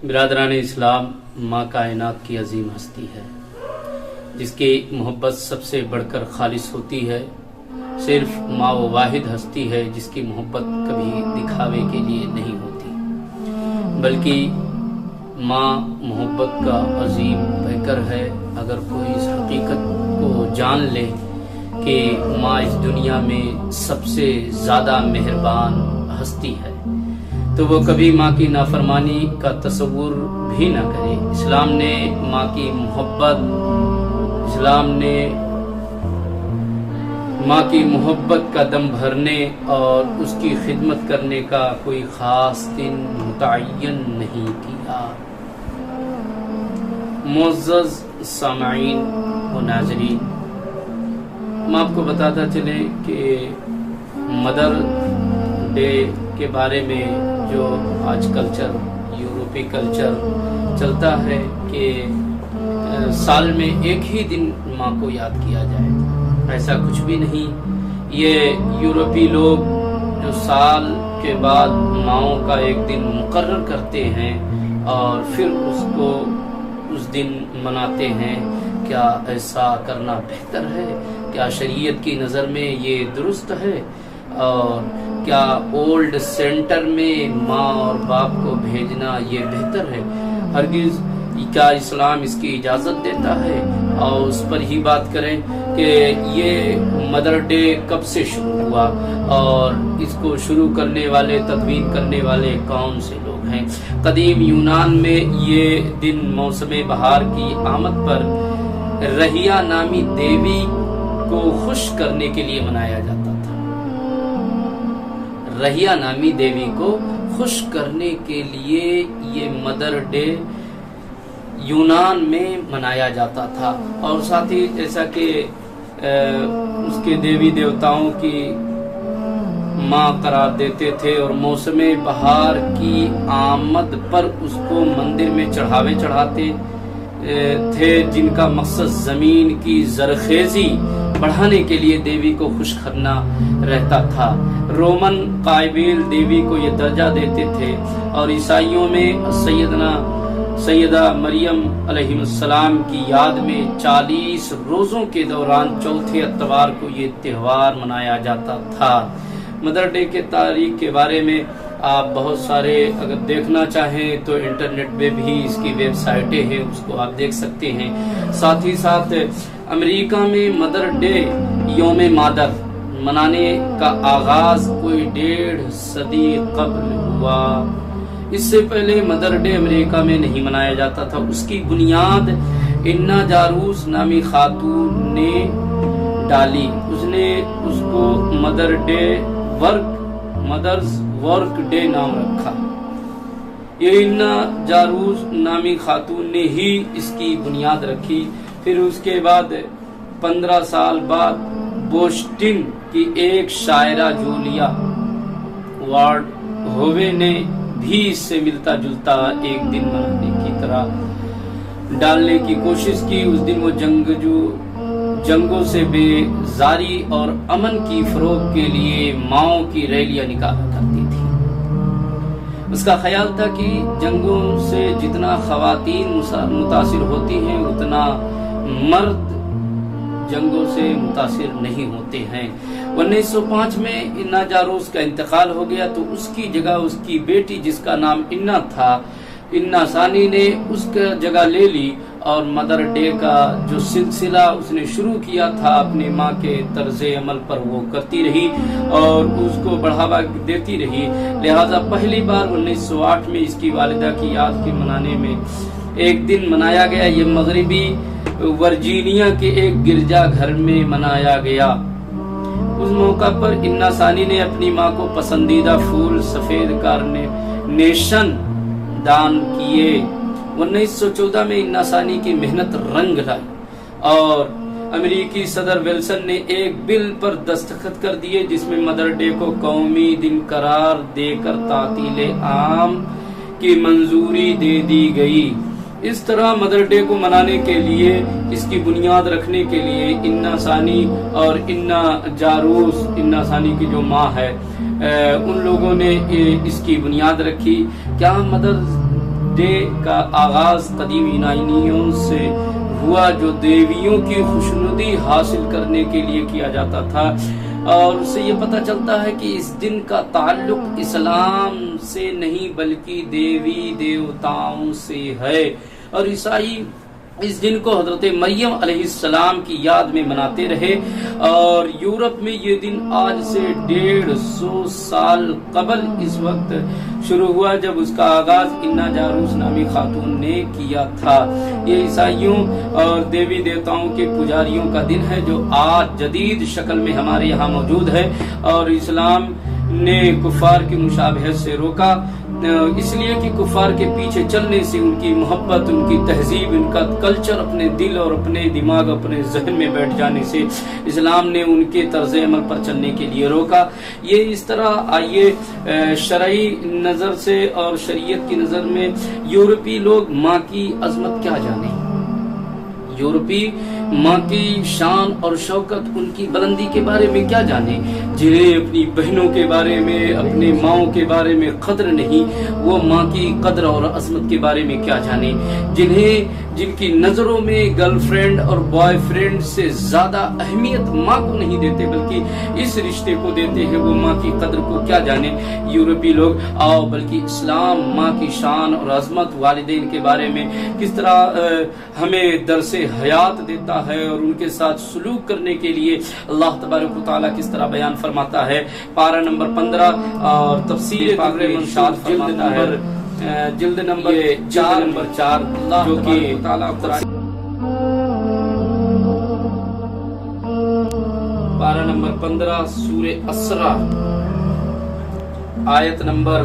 برادران اسلام، ماں کائنات کی عظیم ہستی ہے جس کی محبت سب سے بڑھ کر خالص ہوتی ہے۔ صرف ماں وہ واحد ہستی ہے جس کی محبت کبھی دکھاوے کے لیے نہیں ہوتی، بلکہ ماں محبت کا عظیم پیکر ہے۔ اگر کوئی اس حقیقت کو جان لے کہ ماں اس دنیا میں سب سے زیادہ مہربان ہستی ہے تو وہ کبھی ماں کی نافرمانی کا تصور بھی نہ کرے۔ اسلام نے ماں کی محبت، اسلام نے ماں کی محبت کا دم بھرنے اور اس کی خدمت کرنے کا کوئی خاص دن متعین نہیں کیا۔ معزز سامعین و ناظرین، ہم آپ کو بتاتا چلیں کہ مدر ڈے کے بارے میں جو آج کلچر، یورپی کلچر چلتا ہے کہ سال میں ایک ہی دن ماں کو یاد کیا جائے، ایسا کچھ بھی نہیں۔ یہ یورپی لوگ جو سال کے بعد ماؤں کا ایک دن مقرر کرتے ہیں اور پھر اس کو اس دن مناتے ہیں، کیا ایسا کرنا بہتر ہے؟ کیا شریعت کی نظر میں یہ درست ہے؟ اور کیا اولڈ سینٹر میں ماں اور باپ کو بھیجنا یہ بہتر ہے؟ ہرگز کیا اسلام اس کی اجازت دیتا ہے؟ اور اس پر ہی بات کریں کہ یہ مدر ڈے کب سے شروع ہوا اور اس کو شروع کرنے والے، تدوین کرنے والے کون سے لوگ ہیں۔ قدیم یونان میں یہ دن موسم بہار کی آمد پر رہیا نامی دیوی کو خوش کرنے کے لیے منایا جاتا تھا۔ رہیا نامی دیوی کو خوش کرنے کے لیے یہ مدر ڈے یونان میں منایا جاتا تھا، اور ساتھ ہی جیسا کہ اس کے دیوی دیوتاؤں کی ماں قرار دیتے تھے، اور موسم بہار کی آمد پر اس کو مندر میں چڑھاوے چڑھاتے تھے، جن کا مقصد زمین کی زرخیزی بڑھانے کے لیے دیوی کو خوش کرنا رہتا تھا۔ رومن قائبین دیوی کو یہ درجہ دیتے تھے، اور عیسائیوں میں سیدہ مریم علیہ السلام کی یاد میں 40 روزوں کے دوران چوتھے اتوار کو یہ تہوار منایا جاتا تھا۔ مدر ڈے کے تاریخ کے بارے میں آپ بہت سارے اگر دیکھنا چاہیں تو انٹرنیٹ پہ بھی اس کی ویب سائٹیں ہیں، اس کو آپ دیکھ سکتے ہیں۔ ساتھ ہی ساتھ امریکہ میں مدر ڈے، یوم مادر منانے کا آغاز کوئی 1.5 صدی قبل ہوا۔ اس سے پہلے مدر ڈے امریکہ میں نہیں منایا جاتا تھا۔ اس کی بنیاد انا جاروس نامی خاتون نے ڈالی۔ اس نے اس کو مدرز ورک ڈے نام رکھا۔ یہ انا جاروس نامی خاتون نے ہی اس کی بنیاد رکھی۔ پھر اس کے بعد 15 سال بعد بوسٹن کی ایک شاعرہ جولیا وارڈ ہووے نے بھی اس سے ملتا جلتا ایک دن منانے کی طرح ڈالنے کی کوشش کی۔ اس دن وہ جنگوں سے بیزاری اور امن کی فروغ کے لیے ماؤں کی ریلیاں نکالا کرتی تھی۔ اس کا خیال تھا کہ جنگوں سے جتنا خواتین متاثر ہوتی ہیں اتنا مرد جنگوں سے متاثر نہیں ہوتے ہیں۔ 1905 میں انا جاروس کا انتقال ہو گیا تو اس کی جگہ اس کی بیٹی، جس کا نام انا تھا، انا ثانی نے اس کا جگہ لے لی، اور مدر ڈے کا جو سلسلہ اس نے شروع کیا تھا اپنی ماں کے طرز عمل پر وہ کرتی رہی اور اس کو بڑھاوا دیتی رہی۔ لہذا پہلی بار 1908 میں اس کی والدہ کی یاد کے منانے میں ایک دن منایا گیا۔ یہ مغربی ورجینیا کے ایک گرجا گھر میں منایا گیا۔ اس موقع پر انا ثانی نے اپنی ماں کو پسندیدہ پھول سفید کارنیشن دان کیے۔ 1914 میں انا ثانی کی محنت رنگ لائی اور امریکی صدر ویلسن نے ایک بل پر دستخط کر دیے جس میں مدر ڈے کو قومی دن قرار دے کر تعطیل عام کی منظوری دے دی گئی۔ اس طرح مدر ڈے کو منانے کے لیے، اس کی بنیاد رکھنے کے لیے انا ثانی اور انا جاروس، انا ثانی کی جو ماں ہے، ان لوگوں نے اس کی بنیاد رکھی۔ کیا مدر ڈے کا آغاز قدیم یونانیوں سے ہوا جو دیویوں کی خوشنودی حاصل کرنے کے لیے کیا جاتا تھا، اور اس سے یہ پتہ چلتا ہے کہ اس دن کا تعلق اسلام سے نہیں بلکہ دیوی دیوتاؤں سے ہے، اور عیسائی اس دن کو حضرت مریم علیہ السلام کی یاد میں مناتے رہے، اور یورپ میں یہ دن آج سے 150 سال قبل اس وقت شروع ہوا جب اس کا آغاز انا جاروس نامی خاتون نے کیا تھا۔ یہ عیسائیوں اور دیوی دیوتاؤں کے پجاریوں کا دن ہے جو آج جدید شکل میں ہمارے یہاں موجود ہے، اور اسلام نے کفار کی مشابہت سے روکا، اس لیے کہ کفار کے پیچھے چلنے سے ان کی محبت، ان کی تہذیب، ان کا کلچر اپنے دل اور اپنے دماغ، اپنے ذہن میں بیٹھ جانے سے اسلام نے ان کے طرز عمل پر چلنے کے لیے روکا۔ یہ اس طرح آئیے شرعی نظر سے اور شریعت کی نظر میں یورپی لوگ ماں کی عظمت کیا جانے، یورپی ماں کی شان اور شوکت، ان کی بلندی کے بارے میں کیا جانے، جنہیں اپنی بہنوں کے بارے میں، اپنے ماؤں کے بارے میں قدر نہیں، وہ ماں کی قدر اور عظمت کے بارے میں کیا جانے، جن کی نظروں میں گرل فرینڈ اور بوائے فرینڈ سے زیادہ اہمیت ماں کو نہیں دیتے بلکہ اس رشتے کو دیتے ہیں، وہ ماں کی قدر کو کیا جانے یورپی لوگ۔ آؤ بلکہ اسلام ماں کی شان اور عظمت، والدین کے بارے میں کس طرح ہمیں درس حیات دیتا ہے، اور ان کے ساتھ سلوک کرنے کے لیے اللہ تبارک و تعالیٰ کس طرح بیان فرماتا ہے۔ پارہ نمبر 15 اور تفسیر پاک میں ارشاد فرماتا ہے، جلد نمبر 4 جو کہ پارہ نمبر 15 سورہ اسرا آیت نمبر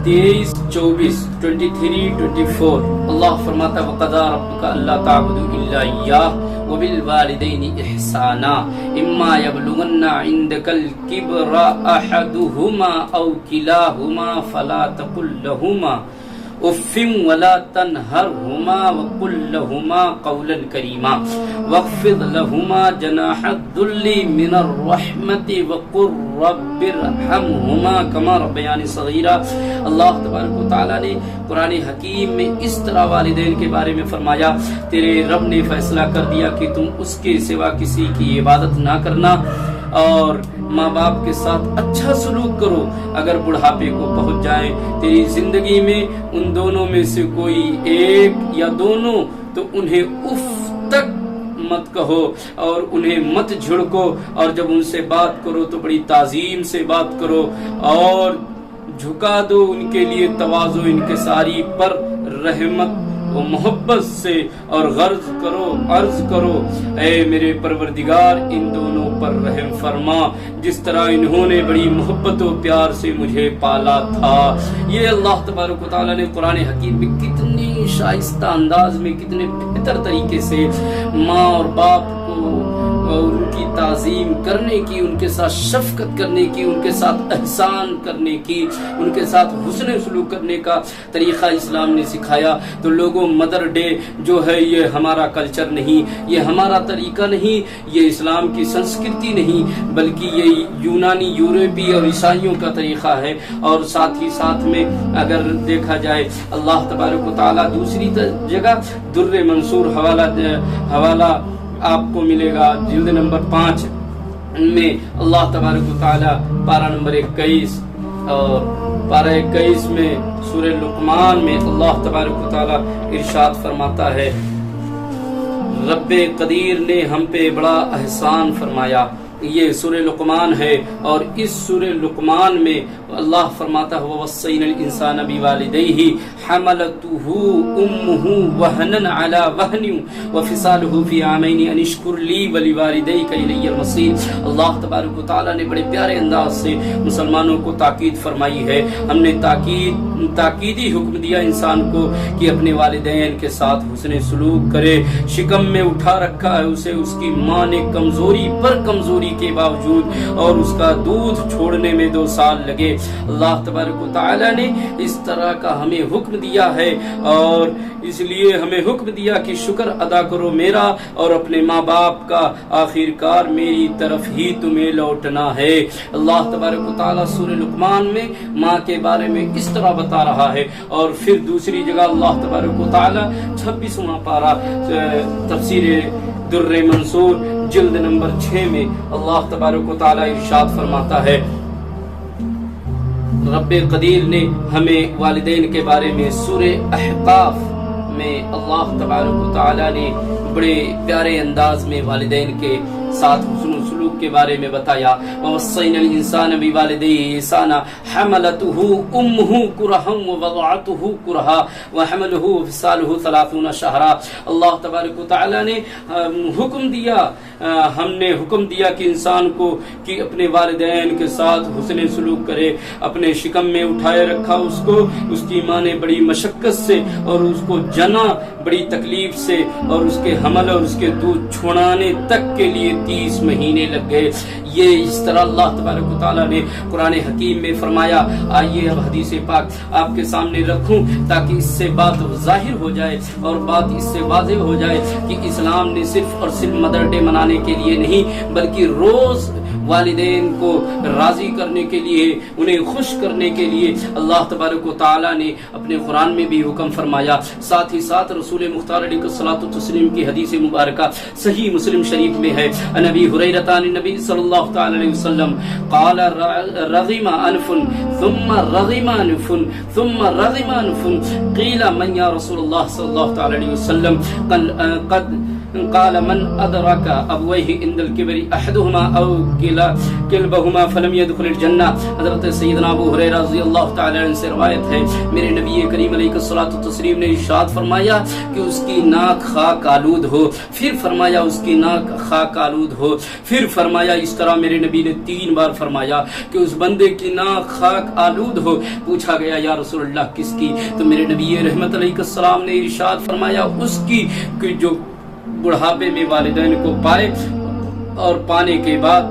23-24 23-24 اللہ فرماتا ہے وَقَضَىٰ رَبُّكَ أَلَّا تَعْبُدُوا إِلَّا إِيَّاهُ وَبِالْوَالِدَيْنِ إِحْسَانًا إِمَّا يَبْلُغَنَّ عِندَكَ الْكِبَرَ أَحَدُهُمَا أَوْ كِلَاهُمَا فَلَا تَقُل لَّهُمَا اُفٍّ وَلَا تَنْهَرْهُمَا وَقُل لَّهُمَا قَوْلًا كَرِيمًا وَاخْفِضْ لَهُمَا جَنَاحَ الذُّلِّ مِنَ الرَّحْمَةِ وَقُل رَّبِّ ارْحَمْهُمَا كَمَا رَبَّيَانِي صَغِيرًا۔ اللہ تبارک و تعالیٰ نے قرآن حکیم میں اس طرح والدین کے بارے میں فرمایا، تیرے رب نے فیصلہ کر دیا کہ تم اس کے سوا کسی کی عبادت نہ کرنا، اور ماں باپ کے ساتھ اچھا سلوک کرو، اگر بڑھاپے کو پہنچ جائیں تیری زندگی میں ان دونوں میں سے کوئی ایک یا دونوں، تو انہیں اف تک مت کہو اور انہیں مت جھڑکو، اور جب ان سے بات کرو تو بڑی تعظیم سے بات کرو، اور جھکا دو ان کے لیے تواضع انکساری پر، رحمت و محبت سے، اور عرض کرو اے میرے پروردگار ان دونوں پر رحم فرما جس طرح انہوں نے بڑی محبت و پیار سے مجھے پالا تھا۔ یہ اللہ تبارک و تعالیٰ نے قرآن حکیم میں کتنی شائستہ انداز میں، کتنے بہتر طریقے سے ماں اور باپ کو اور ان کی تعظیم کرنے کی، ان کے ساتھ شفقت کرنے کی، ان کے ساتھ احسان کرنے کی، ان کے ساتھ حسن سلوک کرنے کا طریقہ اسلام نے سکھایا۔ تو لوگوں، مدر ڈے جو ہے یہ ہمارا کلچر نہیں، یہ ہمارا طریقہ نہیں، یہ اسلام کی سنسکرتی نہیں، بلکہ یہ یونانی، یورپی اور عیسائیوں کا طریقہ ہے۔ اور ساتھ ہی ساتھ میں اگر دیکھا جائے اللہ تبارک و تعالیٰ دوسری جگہ در منصور حوالہ آپ کو ملے گا جلد نمبر 5 میں، اللہ تبارک و تعالیٰ پارہ نمبر 21 اور پارہ 21 میں سورہ لقمان میں اللہ تبارک و تعالیٰ ارشاد فرماتا ہے، رب قدیر نے ہم پہ بڑا احسان فرمایا۔ یہ سورہ لقمان ہے، اور اس سورہ لقمان میں اللہ فرماتا ہے وَوَصَّيْنَا الْإِنسَانَ بِوَالِدَيْهِ حَمَلَتْهُ أُمُّهُ وَهْنًا عَلَى وَهْنٍ وَفِصَالُهُ فِي عَامَيْنِ أَنِ اشْكُرْ لِي وَلِوَالِدَيْكَ إِلَيَّ الْمَصِيرُ۔ اللہ تبارک و تعالیٰ نے بڑے پیارے انداز سے مسلمانوں کو تاکید فرمائی ہے۔ ہم نے تاکیدی حکم دیا انسان کو کہ اپنے والدین کے ساتھ حسن سلوک کرے۔ شکم میں اٹھا رکھا ہے اسے اس کی ماں نے کمزوری پر کمزوری کے باوجود، اور اس کا دودھ چھوڑنے میں 2 سال لگے، اللہ تبارک و تعالی نے اس طرح کا ہمیں حکم دیا ہے، اور اس لیے ہمیں حکم دیا کہ شکر ادا کرو میرا اور اپنے ماں باپ کا، آخر کار میری طرف ہی تمہیں لوٹنا ہے۔ اللہ تبارک و تعالی سورہ لقمان میں ماں کے بارے میں اس طرح بتا رہا ہے، اور پھر دوسری جگہ اللہ تبارک و تعالی 26واں پارہ تفسیر در منصور جلد نمبر 6 میں اللہ تبارک و تعالی ارشاد فرماتا ہے، رب قدیر نے ہمیں والدین کے بارے میں سورہ احقاف میں اللہ تبارک و تعالی نے بڑے پیارے انداز میں والدین کے ساتھ حسن و سلوک کے بارے میں بتایا۔ وَوَصَّيْنَا الْإِنسَانَ بِوَالِدَيْهِ إِحْسَانًا حَمَلَتْهُ أُمُّهُ كُرْهًا وَوَضَعَتْهُ كُرْهًا وَحَمَلُهُ وَفِصَالُهُ 30 شهرًا۔ اللہ تبارک و تعالی نے حکم دیا، ہم نے حکم دیا کہ انسان کو کہ اپنے والدین کے ساتھ حسن سلوک کرے، اپنے شکم میں اٹھائے رکھا اس کو، اس کی ماں نے بڑی مشقت سے اور اس کو جنا بڑی تکلیف سے، اور اس کے حمل اور اس کے دودھ چھڑانے تک کے لیے 30 مہینے لگ گئے۔ یہ اس طرح اللہ تبارک و تعالی نے قرآن حکیم میں فرمایا۔ آئیے اب حدیث پاک آپ کے سامنے رکھوں تاکہ اس سے بات ظاہر ہو جائے اور بات اس سے واضح ہو جائے کہ اسلام نے صرف اور صرف مدر ڈے منانے کے لیے نہیں بلکہ روز والدین کو راضی کرنے کے لیے، انہیں خوش کرنے کے لیے اللہ تبارک و تعالی نے اپنے قرآن میں بھی حکم فرمایا۔ ساتھ ہی ساتھ رسول مختار علیہ الصلوۃ والتسلیم کی حدیث مبارکہ صحیح مسلم شریف میں ہے، نبی ہریرہ عن نبی صلی اللہ تعالی علیہ وسلم قال رغم انف ثم رغم انف ثم رغم انف قیل من یا رسول اللہ صلی اللہ تعالی علیہ وسلم قال من ادرک ابویہ عند الکبر احدهما او کلبهما فلم يدخل الجنہ۔ حضرت سیدنا ابو ہریرہ رضی اللہ تعالی عنہ سے روایت ہے، میرے نبی کریم علیہ الصلوۃ والتسلیم نے ارشاد فرمایا کہ اس کی ناک خاک آلود ہو، پھر فرمایا اس کی ناک خاک آلود ہو، پھر فرمایا، اس طرح میرے نبی نے 3 بار فرمایا کہ اس بندے کی ناک خاک آلود ہو۔ پوچھا گیا یا رسول اللہ کس کی؟ تو میرے نبی رحمت علیہ السلام نے ارشاد فرمایا اس کی کہ جو بڑھاپے میں والدین کو پائے اور پانے کے بعد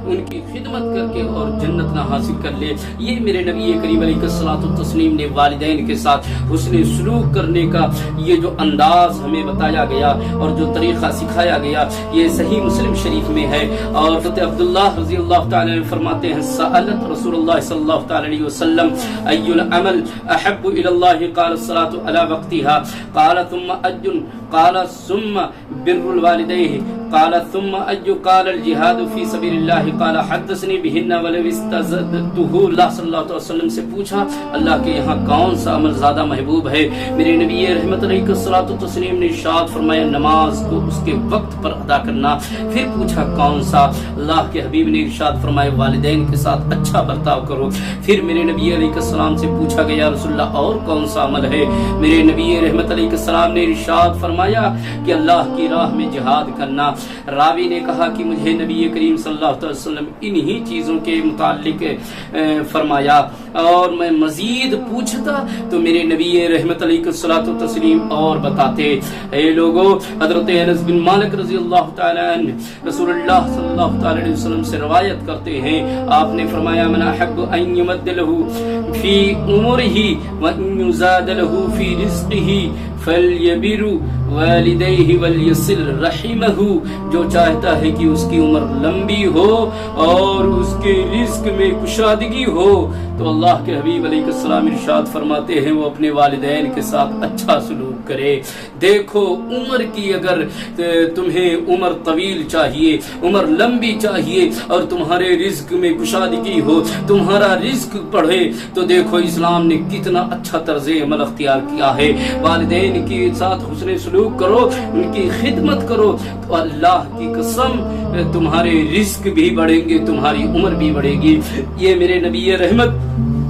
ان کی خدمت کر کے اور جنت نہ حاصل کر لے۔ یہ میرے نبی کریم علیہ الصلوۃ والتسلیم نے والدین کے ساتھ حسن سلوک کرنے کا یہ جو انداز ہمیں بتایا گیا اور جو طریقہ سکھایا گیا یہ صحیح مسلم شریف میں ہے۔ اور حضرت عبداللہ رضی اللہ تعالی عنہ فرماتے ہیں، سألت رسول اللہ صلی اللہ تعالی علیہ وسلم ای العمل احب الی اللہ قال الصلاۃ علی وقتها قال ثم اج قال ثم بر الوالدین قال ثم اج قال الجہاد فی سبیل اللہ قال حدثنی بہن ولو استزدته۔ اللہ صلی اللہ علیہ وسلم سے پوچھا اللہ کے یہاں کون سا عمل زیادہ محبوب ہے؟ میرے نبی رحمت علیہ الصلوۃ والتسلیم نے ارشاد فرمایا نماز کو اس کے وقت پر ادا کرنا۔ پھر پوچھا کون سا؟ اللہ کے حبیب نے ارشاد فرمایا والدین کے ساتھ اچھا برتاؤ کرو۔ پھر میرے نبی علیہ السلام سے پوچھا گیا رسول اللہ اور کون سا عمل ہے؟ میرے نبی رحمت علیہ السلام نے ارشاد فرمایا کہ اللہ کی راہ میں جہاد کرنا۔ راوی نے کہا کہ مجھے نبی کریم صلی اللہ علیہ وسلم انہی چیزوں کے متعلق فرمایا اور میں مزید پوچھتا تو میرے نبی رحمت علیہ الصلوۃ والتسلیم اور بتاتے۔ اے لوگو، حضرت انس بن مالک رضی اللہ تعالی عنہ رسول اللہ صلی اللہ تعالی علیہ وسلم سے روایت کرتے ہیں، آپ نے فرمایا من احب ان یمد له فی عمرہ وان یزاد له فی رزقہ فلیبر والدیہ ولیصل رحمہ۔ جو چاہتا ہے کہ اس کی عمر لمبی ہو اور اس کے رزق میں کشادگی ہو تو اللہ کے حبیب علیہ السلام ارشاد فرماتے ہیں وہ اپنے والدین کے ساتھ اچھا سلوک کرے۔ دیکھو عمر کی اگر تمہیں عمر طویل چاہیے، عمر لمبی چاہیے اور تمہارے رزق میں کشادگی ہو، تمہارا رزق بڑھے تو دیکھو اسلام نے کتنا اچھا طرز عمل اختیار کیا ہے۔ والدین کے ساتھ حسن سلوک کرو، ان کی خدمت کرو تو اللہ کی قسم تمہارے رزق بھی بڑھیں گے، تمہاری عمر بھی بڑھے گی۔ یہ میرے نبی رحمت